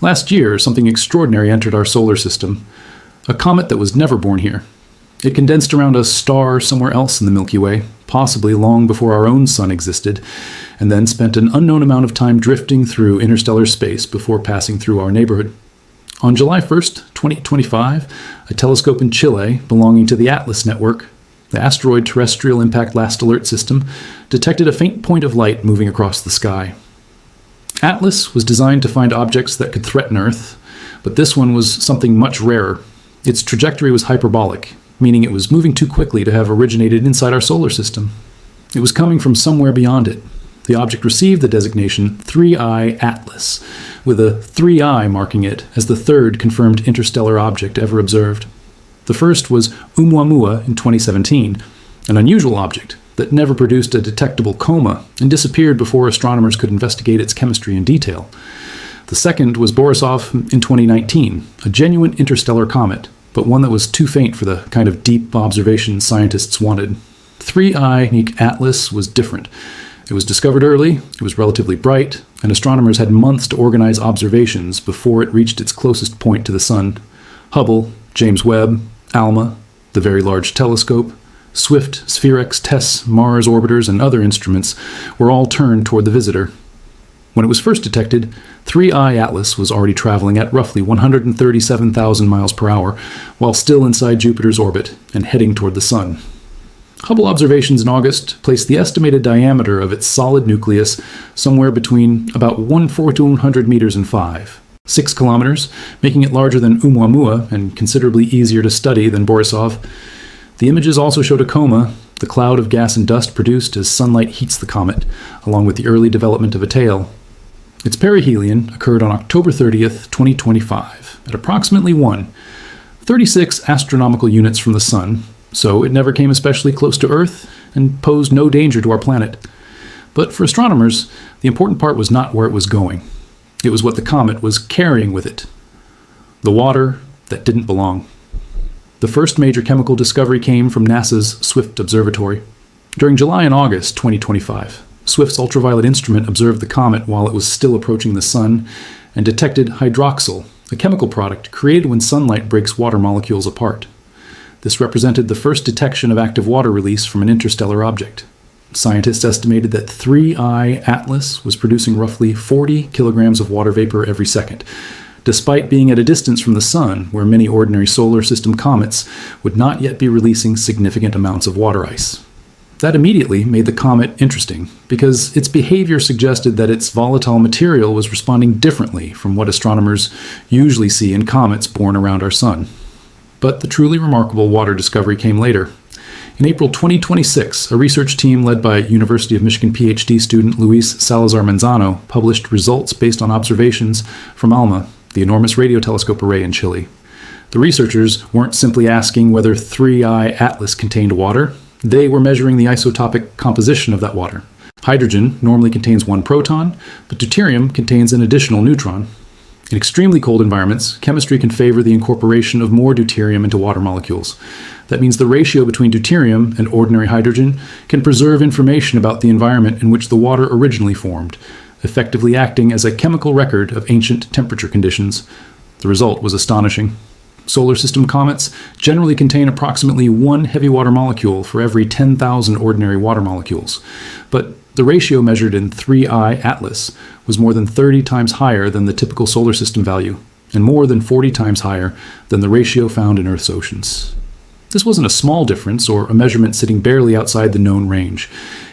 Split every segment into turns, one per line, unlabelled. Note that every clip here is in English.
Last year, something extraordinary entered our solar system. A comet that was never born here. It condensed around a star somewhere else in the Milky Way, possibly long before our own sun existed, and then spent an unknown amount of time drifting through interstellar space before passing through our neighborhood. On July 1st, 2025, a telescope in Chile belonging to the Atlas network, the Asteroid Terrestrial Impact Last Alert System, detected a faint point of light moving across the sky. Atlas was designed to find objects that could threaten Earth, but this one was something much rarer. Its trajectory was hyperbolic, meaning it was moving too quickly to have originated inside our solar system. It was coming from somewhere beyond it. The object received the designation 3I Atlas, with a 3I marking it as the third confirmed interstellar object ever observed. The first was Oumuamua in 2017, an unusual object that never produced a detectable coma and disappeared before astronomers could investigate its chemistry in detail. The second was Borisov in 2019, a genuine interstellar comet, but one that was too faint for the kind of deep observations scientists wanted. 3I Atlas was different. It was discovered early, it was relatively bright, and astronomers had months to organize observations before it reached its closest point to the Sun. Hubble, James Webb, ALMA, the Very Large Telescope, Swift, Spherex, TESS, Mars orbiters, and other instruments were all turned toward the visitor. When it was first detected, 3I Atlas was already traveling at roughly 137,000 miles per hour, while still inside Jupiter's orbit and heading toward the Sun. Hubble observations in August placed the estimated diameter of its solid nucleus somewhere between about 1,400 meters and 6 kilometers, making it larger than Oumuamua and considerably easier to study than Borisov. The images also showed a coma, the cloud of gas and dust produced as sunlight heats the comet, along with the early development of a tail. Its perihelion occurred on October 30th, 2025, at approximately 36 astronomical units from the Sun, so it never came especially close to Earth and posed no danger to our planet. But for astronomers, the important part was not where it was going. It was what the comet was carrying with it. The water that didn't belong. The first major chemical discovery came from NASA's Swift Observatory. During July and August 2025, Swift's ultraviolet instrument observed the comet while it was still approaching the Sun and detected hydroxyl, a chemical product created when sunlight breaks water molecules apart. This represented the first detection of active water release from an interstellar object. Scientists estimated that 3I Atlas was producing roughly 40 kilograms of water vapor every second, despite being at a distance from the Sun where many ordinary solar system comets would not yet be releasing significant amounts of water ice. That immediately made the comet interesting, because its behavior suggested that its volatile material was responding differently from what astronomers usually see in comets born around our Sun. But the truly remarkable water discovery came later. In April 2026, a research team led by University of Michigan PhD student Luis Salazar-Manzano published results based on observations from ALMA, the enormous radio telescope array in Chile. The researchers weren't simply asking whether 3I Atlas contained water. They were measuring the isotopic composition of that water. Hydrogen normally contains one proton, but deuterium contains an additional neutron. In extremely cold environments, chemistry can favor the incorporation of more deuterium into water molecules. That means the ratio between deuterium and ordinary hydrogen can preserve information about the environment in which the water originally formed, effectively acting as a chemical record of ancient temperature conditions. The result was astonishing. Solar system comets generally contain approximately one heavy water molecule for every 10,000 ordinary water molecules, but the ratio measured in 3I Atlas was more than 30 times higher than the typical solar system value, and more than 40 times higher than the ratio found in Earth's oceans. This wasn't a small difference or a measurement sitting barely outside the known range.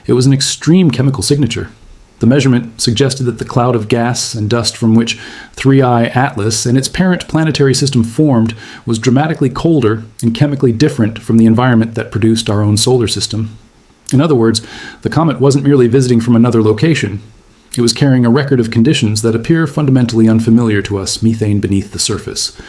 It was an extreme chemical signature. The measurement suggested that the cloud of gas and dust from which 3I Atlas and its parent planetary system formed was dramatically colder and chemically different from the environment that produced our own solar system. In other words, the comet wasn't merely visiting from another location. It was carrying a record of conditions that appear fundamentally unfamiliar to us methane beneath the surface.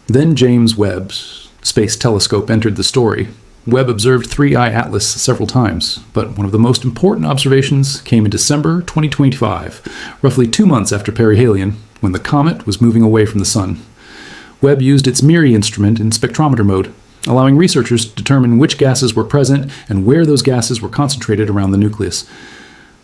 Then James Webb's Space Telescope entered the story. Webb observed 3I Atlas several times, but one of the most important observations came in December 2025, roughly 2 months after perihelion, when the comet was moving away from the Sun. Webb used its MIRI instrument in spectrometer mode, allowing researchers to determine which gases were present and where those gases were concentrated around the nucleus.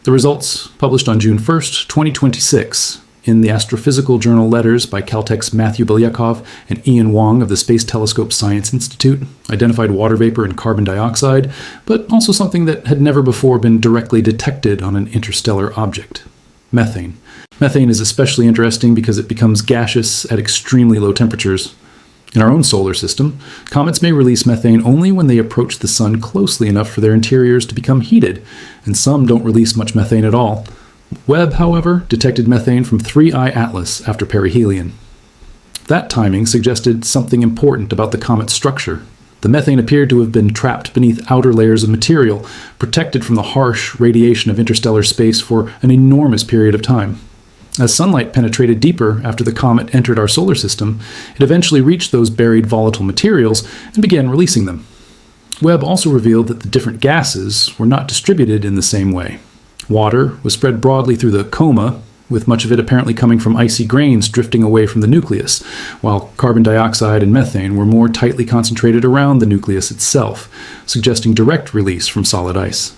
The results, published on June 1st, 2026, in the Astrophysical Journal Letters by Caltech's Matthew Belyakov and Ian Wong of the Space Telescope Science Institute identified water vapor and carbon dioxide, but also something that had never before been directly detected on an interstellar object: methane. Methane is especially interesting because it becomes gaseous at extremely low temperatures. In our own solar system, comets may release methane only when they approach the sun closely enough for their interiors to become heated, and some don't release much methane at all. Webb, however, detected methane from 3I Atlas after perihelion. That timing suggested something important about the comet's structure. The methane appeared to have been trapped beneath outer layers of material, protected from the harsh radiation of interstellar space for an enormous period of time. As sunlight penetrated deeper after the comet entered our solar system, it eventually reached those buried volatile materials and began releasing them. Webb also revealed that the different gases were not distributed in the same way. Water was spread broadly through the coma, with much of it apparently coming from icy grains drifting away from the nucleus, while carbon dioxide and methane were more tightly concentrated around the nucleus itself, suggesting direct release from solid ice.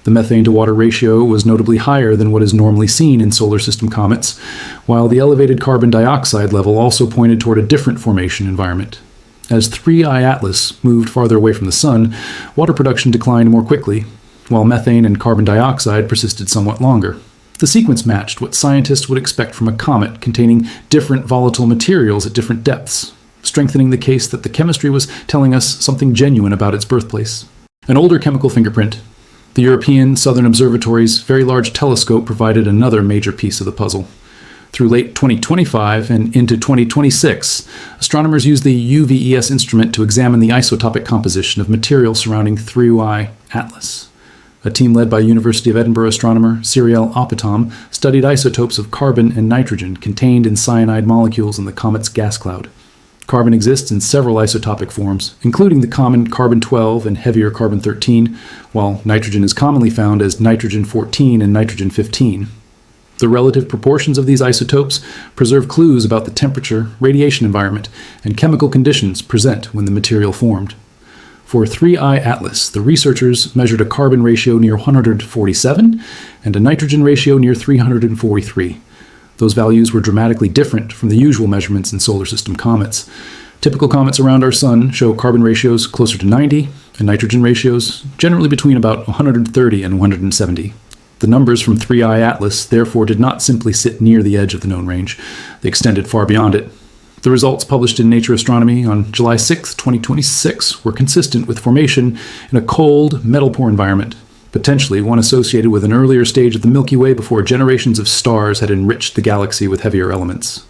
The methane-to-water ratio was notably higher than what is normally seen in solar system comets, while the elevated carbon dioxide level also pointed toward a different formation environment. As 3I Atlas moved farther away from the sun, water production declined more quickly, while methane and carbon dioxide persisted somewhat longer. The sequence matched what scientists would expect from a comet containing different volatile materials at different depths, strengthening the case that the chemistry was telling us something genuine about its birthplace. An older chemical fingerprint, the European Southern Observatory's Very Large Telescope, provided another major piece of the puzzle. Through late 2025 and into 2026, astronomers used the UVES instrument to examine the isotopic composition of material surrounding 3I Atlas. A team led by University of Edinburgh astronomer Cyrielle Oppetom studied isotopes of carbon and nitrogen contained in cyanide molecules in the comet's gas cloud. Carbon exists in several isotopic forms, including the common carbon-12 and heavier carbon-13, while nitrogen is commonly found as nitrogen-14 and nitrogen-15. The relative proportions of these isotopes preserve clues about the temperature, radiation environment, and chemical conditions present when the material formed. For 3I Atlas, the researchers measured a carbon ratio near 147 and a nitrogen ratio near 343. Those values were dramatically different from the usual measurements in solar system comets. Typical comets around our sun show carbon ratios closer to 90 and nitrogen ratios generally between about 130 and 170. The numbers from 3I Atlas therefore did not simply sit near the edge of the known range. They extended far beyond it. The results published in Nature Astronomy on July 6, 2026 were consistent with formation in a cold, metal-poor environment, potentially one associated with an earlier stage of the Milky Way before generations of stars had enriched the galaxy with heavier elements.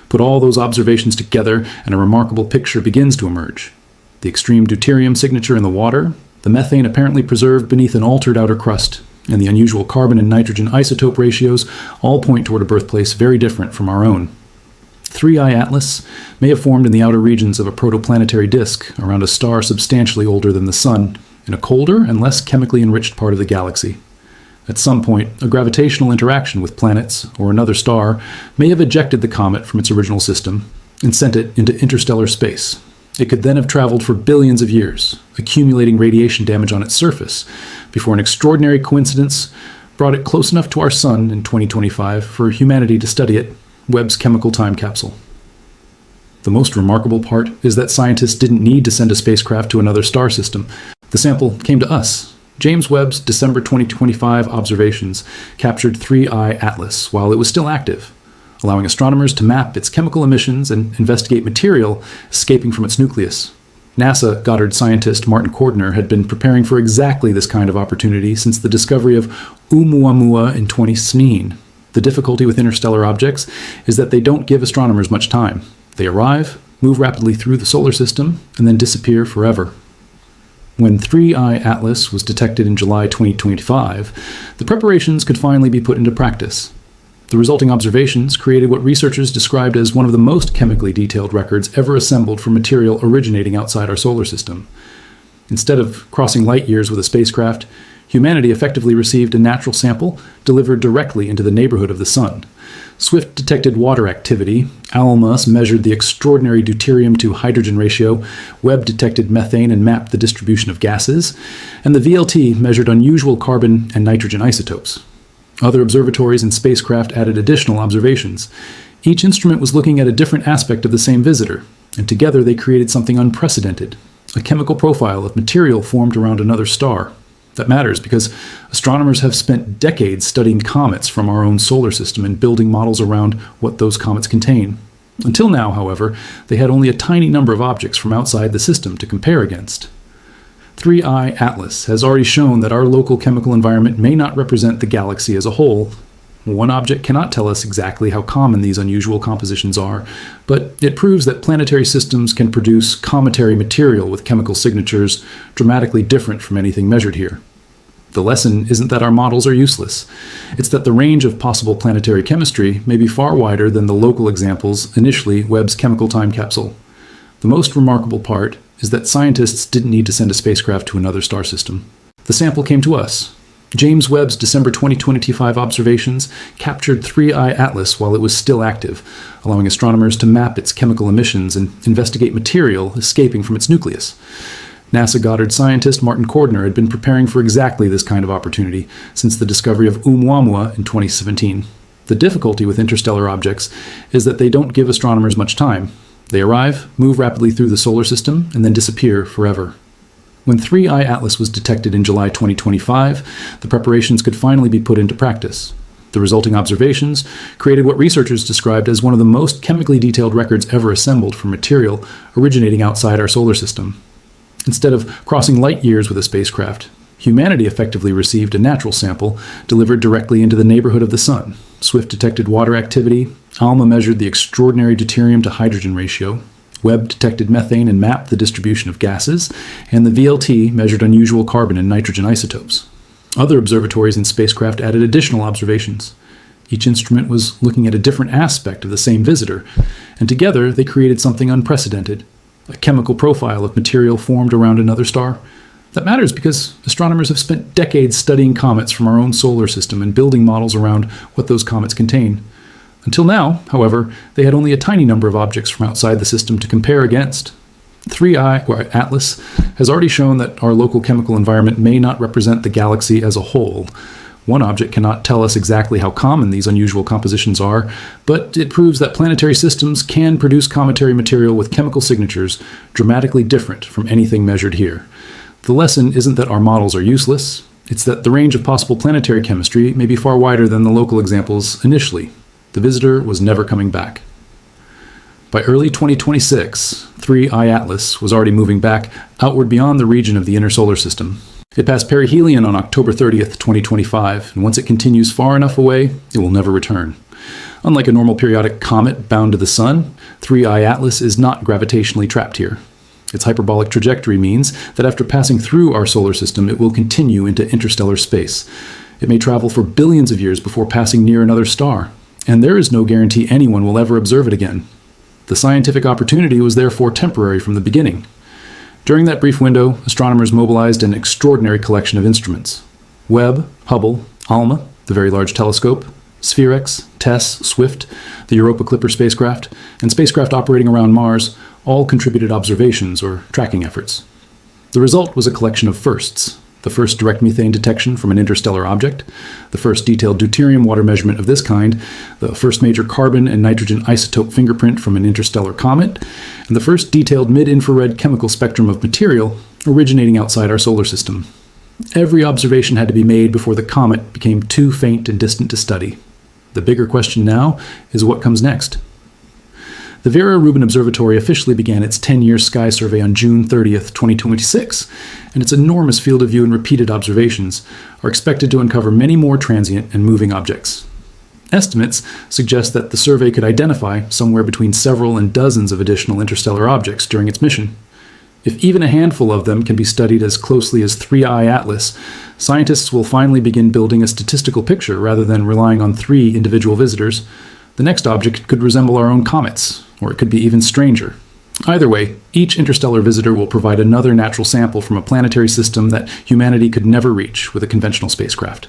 Put all those observations together, and a remarkable picture begins to emerge. The extreme deuterium signature in the water, the methane apparently preserved beneath an altered outer crust, and the unusual carbon and nitrogen isotope ratios all point toward a birthplace very different from our own. 3I Atlas may have formed in the outer regions of a protoplanetary disk around a star substantially older than the Sun, in a colder and less chemically enriched part of the galaxy. At some point, a gravitational interaction with planets or another star may have ejected the comet from its original system and sent it into interstellar space. It could then have traveled for billions of years, accumulating radiation damage on its surface, before an extraordinary coincidence brought it close enough to our Sun in 2025 for humanity to study it, Webb's chemical time capsule. The most remarkable part is that scientists didn't need to send a spacecraft to another star system. The sample came to us. James Webb's December 2025 observations captured 3I Atlas while it was still active, allowing astronomers to map its chemical emissions and investigate material escaping from its nucleus. NASA Goddard scientist Martin Cordner had been preparing for exactly this kind of opportunity since the discovery of Oumuamua in 2016. The difficulty with interstellar objects is that they don't give astronomers much time. They arrive, move rapidly through the solar system, and then disappear forever. When 3I Atlas was detected in July 2025, the preparations could finally be put into practice. The resulting observations created what researchers described as one of the most chemically detailed records ever assembled for material originating outside our solar system. Instead of crossing light years with a spacecraft, humanity effectively received a natural sample delivered directly into the neighborhood of the Sun. Swift detected water activity, ALMA measured the extraordinary deuterium to hydrogen ratio, Webb detected methane and mapped the distribution of gases, and the VLT measured unusual carbon and nitrogen isotopes. Other observatories and spacecraft added additional observations. Each instrument was looking at a different aspect of the same visitor, and together they created something unprecedented, a chemical profile of material formed around another star. That matters because astronomers have spent decades studying comets from our own solar system and building models around what those comets contain. Until now, however, they had only a tiny number of objects from outside the system to compare against. 3I Atlas has already shown that our local chemical environment may not represent the galaxy as a whole. One object cannot tell us exactly how common these unusual compositions are, but it proves that planetary systems can produce cometary material with chemical signatures dramatically different from anything measured here. The lesson isn't that our models are useless. It's that the range of possible planetary chemistry may be far wider than the local examples initially Webb's chemical time capsule. The most remarkable part is that scientists didn't need to send a spacecraft to another star system. The sample came to us. James Webb's December 2025 observations captured 3I Atlas while it was still active, allowing astronomers to map its chemical emissions and investigate material escaping from its nucleus. NASA Goddard scientist Martin Cordner had been preparing for exactly this kind of opportunity since the discovery of Oumuamua in 2017. The difficulty with interstellar objects is that they don't give astronomers much time. They arrive, move rapidly through the solar system, and then disappear forever. When 3I Atlas was detected in July 2025, the preparations could finally be put into practice. The resulting observations created what researchers described as one of the most chemically detailed records ever assembled for material originating outside our solar system. Instead of crossing light years with a spacecraft, humanity effectively received a natural sample delivered directly into the neighborhood of the Sun. Swift detected water activity, ALMA measured the extraordinary deuterium to hydrogen ratio, Webb detected methane and mapped the distribution of gases, and the VLT measured unusual carbon and nitrogen isotopes. Other observatories and spacecraft added additional observations. Each instrument was looking at a different aspect of the same visitor, and together they created something unprecedented, a chemical profile of material formed around another star. That matters because astronomers have spent decades studying comets from our own solar system and building models around what those comets contain. Until now, however, they had only a tiny number of objects from outside the system to compare against. 3I Atlas has already shown that our local chemical environment may not represent the galaxy as a whole. One object cannot tell us exactly how common these unusual compositions are, but it proves that planetary systems can produce cometary material with chemical signatures dramatically different from anything measured here. The lesson isn't that our models are useless, it's that the range of possible planetary chemistry may be far wider than the local examples initially. The visitor was never coming back. By early 2026, 3I Atlas was already moving back outward beyond the region of the inner solar system. It passed perihelion on October 30th, 2025, and once it continues far enough away, it will never return. Unlike a normal periodic comet bound to the Sun, 3I Atlas is not gravitationally trapped here. Its hyperbolic trajectory means that after passing through our solar system, it will continue into interstellar space. It may travel for billions of years before passing near another star, and there is no guarantee anyone will ever observe it again. The scientific opportunity was therefore temporary from the beginning. During that brief window, astronomers mobilized an extraordinary collection of instruments. Webb, Hubble, ALMA, the Very Large Telescope, SphereX, TESS, Swift, the Europa Clipper spacecraft, and spacecraft operating around Mars all contributed observations or tracking efforts. The result was a collection of firsts. The first direct methane detection from an interstellar object, the first detailed deuterium water measurement of this kind, the first major carbon and nitrogen isotope fingerprint from an interstellar comet, and the first detailed mid-infrared chemical spectrum of material originating outside our solar system. Every observation had to be made before the comet became too faint and distant to study. The bigger question now is what comes next. The Vera Rubin Observatory officially began its 10-year sky survey on June 30th, 2026, and its enormous field of view and repeated observations are expected to uncover many more transient and moving objects. Estimates suggest that the survey could identify somewhere between several and dozens of additional interstellar objects during its mission. If even a handful of them can be studied as closely as 3I Atlas, scientists will finally begin building a statistical picture rather than relying on 3 individual visitors. The next object could resemble our own comets, or it could be even stranger. Either way, each interstellar visitor will provide another natural sample from a planetary system that humanity could never reach with a conventional spacecraft.